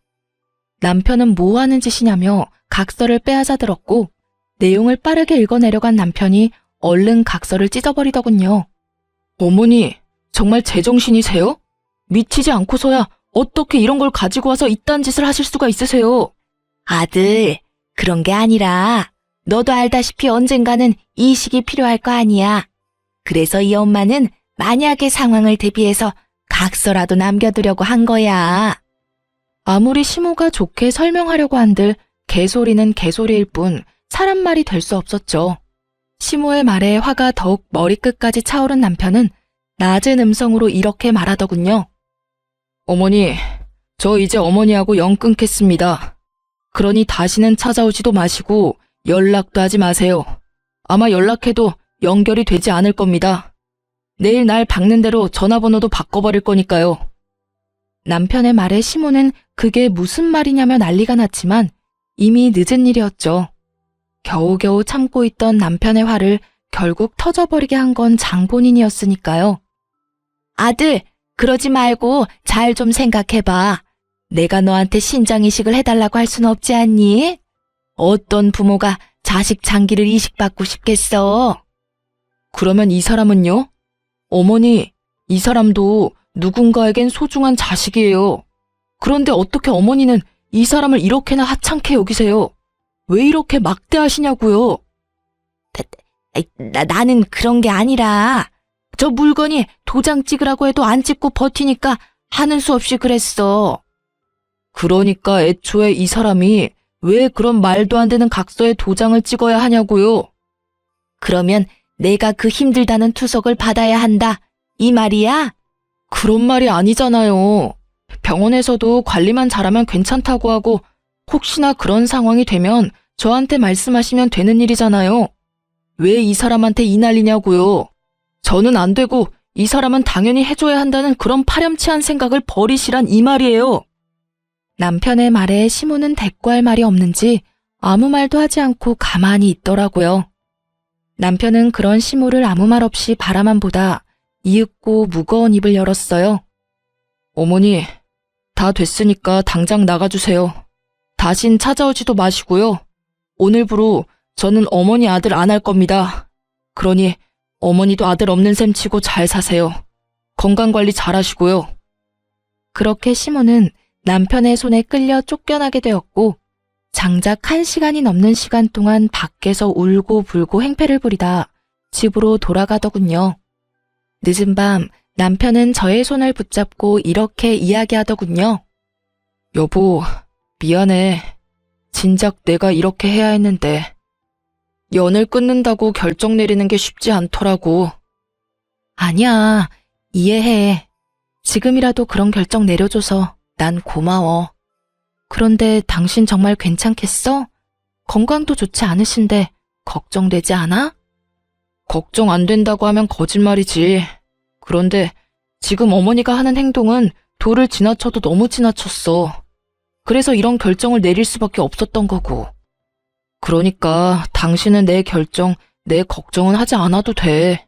남편은 뭐 하는 짓이냐며 각서를 빼앗아 들었고 내용을 빠르게 읽어내려간 남편이 얼른 각서를 찢어버리더군요. 어머니, 정말 제정신이세요? 미치지 않고서야 어떻게 이런 걸 가지고 와서 이딴 짓을 하실 수가 있으세요? 아들, 그런 게 아니라 너도 알다시피 언젠가는 이식이 필요할 거 아니야. 그래서 이 엄마는 만약의 상황을 대비해서 각서라도 남겨두려고 한 거야. 아무리 시모가 좋게 설명하려고 한들 개소리는 개소리일 뿐 사람 말이 될 수 없었죠. 시모의 말에 화가 더욱 머리끝까지 차오른 남편은 낮은 음성으로 이렇게 말하더군요. 어머니, 저 이제 어머니하고 영 끊겠습니다. 그러니 다시는 찾아오지도 마시고 연락도 하지 마세요. 아마 연락해도 연결이 되지 않을 겁니다. 내일 날 박는 대로 전화번호도 바꿔버릴 거니까요. 남편의 말에 시모는 그게 무슨 말이냐며 난리가 났지만 이미 늦은 일이었죠. 겨우겨우 참고 있던 남편의 화를 결국 터져버리게 한 건 장본인이었으니까요. 아들, 그러지 말고 잘 좀 생각해봐. 내가 너한테 신장 이식을 해달라고 할 수는 없지 않니? 어떤 부모가 자식 장기를 이식받고 싶겠어? 그러면 이 사람은요? 어머니, 이 사람도 누군가에겐 소중한 자식이에요. 그런데 어떻게 어머니는 이 사람을 이렇게나 하찮게 여기세요? 왜 이렇게 막대하시냐고요? 나는 그런 게 아니라 저 물건이 도장 찍으라고 해도 안 찍고 버티니까 하는 수 없이 그랬어. 그러니까 애초에 이 사람이 왜 그런 말도 안 되는 각서에 도장을 찍어야 하냐고요? 그러면 내가 그 힘들다는 투석을 받아야 한다, 이 말이야? 그런 말이 아니잖아요. 병원에서도 관리만 잘하면 괜찮다고 하고 혹시나 그런 상황이 되면 저한테 말씀하시면 되는 일이잖아요. 왜 이 사람한테 이 난리냐고요. 저는 안 되고 이 사람은 당연히 해줘야 한다는 그런 파렴치한 생각을 버리시란 이 말이에요. 남편의 말에 시모는 대꾸할 말이 없는지 아무 말도 하지 않고 가만히 있더라고요. 남편은 그런 시모를 아무 말 없이 바라만 보다 이윽고 무거운 입을 열었어요. 어머니, 다 됐으니까 당장 나가주세요. 다 다신 찾아오지도 마시고요. 오늘부로 저는 어머니 아들 안 할 겁니다. 그러니 어머니도 아들 없는 셈 치고 잘 사세요. 건강관리 잘 하시고요. 그렇게 시모는 남편의 손에 끌려 쫓겨나게 되었고 장작 1시간이 넘는 시간 동안 밖에서 울고 불고 행패를 부리다 집으로 돌아가더군요. 늦은 밤 남편은 저의 손을 붙잡고 이렇게 이야기하더군요. 여보, 미안해. 진작 내가 이렇게 해야 했는데 연을 끊는다고 결정 내리는 게 쉽지 않더라고. 아니야, 이해해. 지금이라도 그런 결정 내려줘서 난 고마워. 그런데 당신 정말 괜찮겠어? 건강도 좋지 않으신데 걱정되지 않아? 걱정 안 된다고 하면 거짓말이지. 그런데 지금 어머니가 하는 행동은 도를 지나쳐도 너무 지나쳤어. 그래서 이런 결정을 내릴 수밖에 없었던 거고. 그러니까 당신은 내 결정, 내 걱정은 하지 않아도 돼.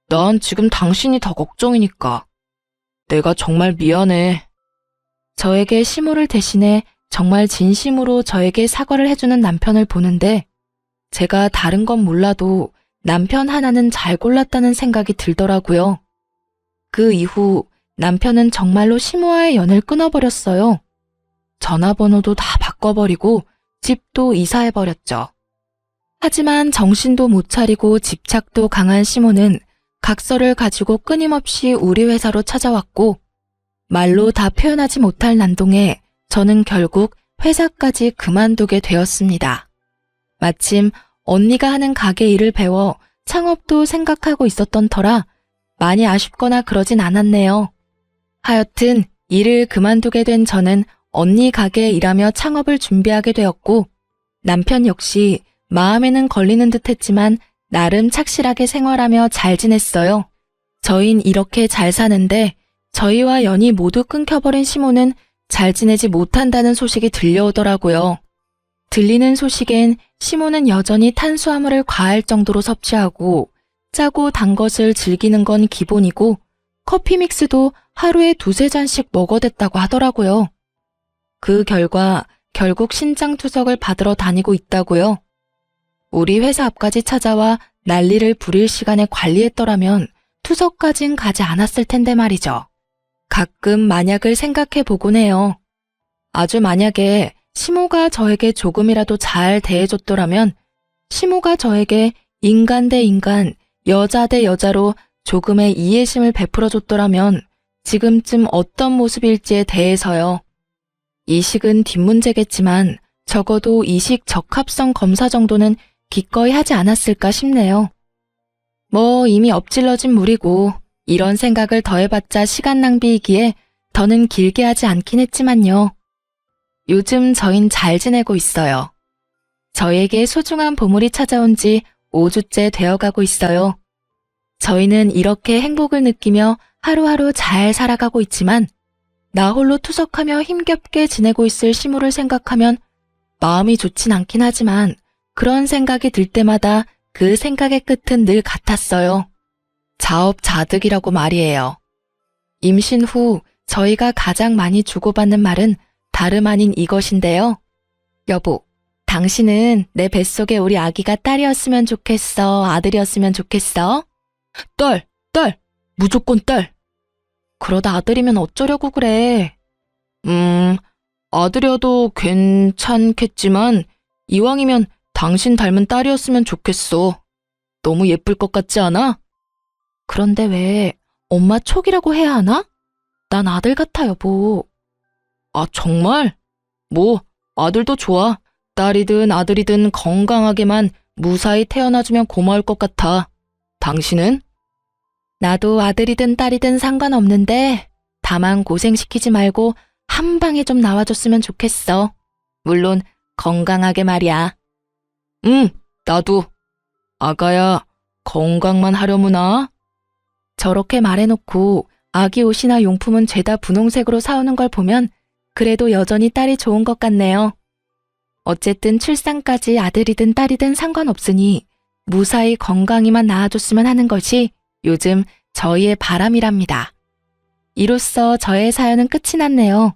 난 지금 당신이 더 걱정이니까. 내가 정말 미안해. 저에게 시모를 대신해 정말 진심으로 저에게 사과를 해주는 남편을 보는데 제가 다른 건 몰라도 남편 하나는 잘 골랐다는 생각이 들더라고요. 그 이후 남편은 정말로 시모와의 연을 끊어버렸어요. 전화번호도 다 바꿔버리고 집도 이사해버렸죠. 하지만 정신도 못 차리고 집착도 강한 시모는 각서를 가지고 끊임없이 우리 회사로 찾아왔고 말로 다 표현하지 못할 난동에 저는 결국 회사까지 그만두게 되었습니다. 마침 언니가 하는 가게 일을 배워 창업도 생각하고 있었던 터라 많이 아쉽거나 그러진 않았네요. 하여튼 일을 그만두게 된 저는 언니 가게에 일하며 창업을 준비하게 되었고 남편 역시 마음에는 걸리는 듯 했지만 나름 착실하게 생활하며 잘 지냈어요. 저흰 이렇게 잘 사는데 저희와 연이 모두 끊겨버린 시모는 잘 지내지 못한다는 소식이 들려오더라고요. 들리는 소식엔 시모는 여전히 탄수화물을 과할 정도로 섭취하고 짜고 단 것을 즐기는 건 기본이고 커피 믹스도 하루에 2-3잔씩 먹어댔다고 하더라고요. 그 결과 결국 신장투석을 받으러 다니고 있다고요. 우리 회사 앞까지 찾아와 난리를 부릴 시간에 관리했더라면 투석까진 가지 않았을 텐데 말이죠. 가끔 만약을 생각해 보곤 해요. 아주 만약에 시모가 저에게 조금이라도 잘 대해줬더라면 시모가 저에게 인간 대 인간, 여자 대 여자로 조금의 이해심을 베풀어줬더라면 지금쯤 어떤 모습일지에 대해서요. 이식은 뒷문제겠지만 적어도 이식 적합성 검사 정도는 기꺼이 하지 않았을까 싶네요. 뭐 이미 엎질러진 물이고 이런 생각을 더해봤자 시간 낭비이기에 더는 길게 하지 않긴 했지만요. 요즘 저흰 잘 지내고 있어요. 저에게 소중한 보물이 찾아온 지 5주째 되어가고 있어요. 저희는 이렇게 행복을 느끼며 하루하루 잘 살아가고 있지만 나 홀로 투석하며 힘겹게 지내고 있을 시모를 생각하면 마음이 좋진 않긴 하지만 그런 생각이 들 때마다 그 생각의 끝은 늘 같았어요. 자업자득이라고 말이에요. 임신 후 저희가 가장 많이 주고받는 말은 다름 아닌 이것인데요. 여보, 당신은 내 뱃속에 우리 아기가 딸이었으면 좋겠어, 아들이었으면 좋겠어? 딸, 무조건 딸. 그러다 아들이면 어쩌려고 그래? 아들이어도 괜찮겠지만 이왕이면 당신 닮은 딸이었으면 좋겠어. 너무 예쁠 것 같지 않아? 그런데 왜 엄마 촉이라고 해야 하나? 난 아들 같아, 여보. 아, 정말? 뭐 아들도 좋아. 딸이든 아들이든 건강하게만 무사히 태어나주면 고마울 것 같아. 당신은? 나도 아들이든 딸이든 상관없는데 다만 고생시키지 말고 한 방에 좀 나와줬으면 좋겠어. 물론 건강하게 말이야. 나도. 아가야, 건강만 하려무나? 저렇게 말해놓고 아기 옷이나 용품은 죄다 분홍색으로 사오는 걸 보면 그래도 여전히 딸이 좋은 것 같네요. 어쨌든 출산까지 아들이든 딸이든 상관없으니 무사히 건강히만 낳아줬으면 하는 것이 요즘 저희의 바람이랍니다. 이로써 저의 사연은 끝이 났네요.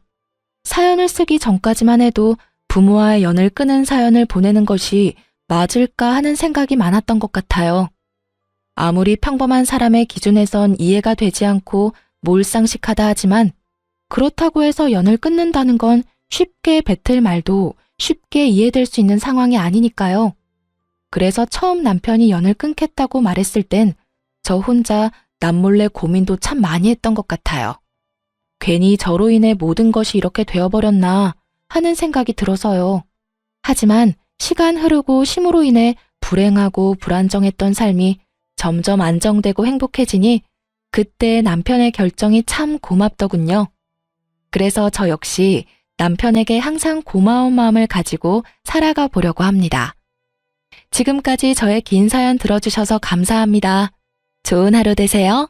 사연을 쓰기 전까지만 해도 부모와 연을 끊은 사연을 보내는 것이 맞을까 하는 생각이 많았던 것 같아요. 아무리 평범한 사람의 기준에선 이해가 되지 않고 몰상식하다 하지만 그렇다고 해서 연을 끊는다는 건 쉽게 뱉을 말도 쉽게 이해될 수 있는 상황이 아니니까요. 그래서 처음 남편이 연을 끊겠다고 말했을 땐 저 혼자 남몰래 고민도 참 많이 했던 것 같아요. 괜히 저로 인해 모든 것이 이렇게 되어버렸나 하는 생각이 들어서요. 하지만 시간 흐르고 심으로 인해 불행하고 불안정했던 삶이 점점 안정되고 행복해지니 그때 남편의 결정이 참 고맙더군요. 그래서 저 역시 남편에게 항상 고마운 마음을 가지고 살아가 보려고 합니다. 지금까지 저의 긴 사연 들어주셔서 감사합니다. 좋은 하루 되세요.